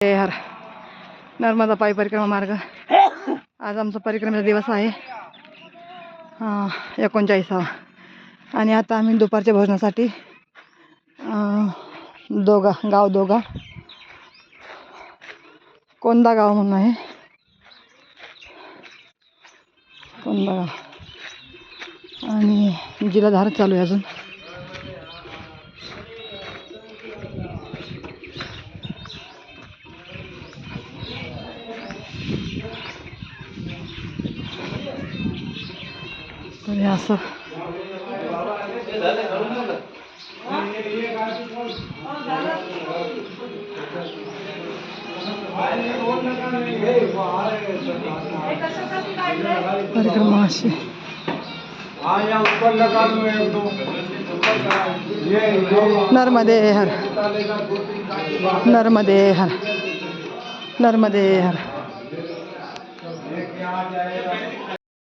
हर नर्मदा पायी परिक्रमा मार्ग. आज आमचा परिक्रमेचा दिवस आहे 39वा. आणि आता आम्ही दुपारच्या भोजनासाठी दोगा कोंदा गाव म्हणून आहे. कोंदा गाव आणि जिल्हाधार चालू आहे अजून. तर असं परिक्रमा अशी. नर्मदे हर नर्मदे हर नर्मदे हर.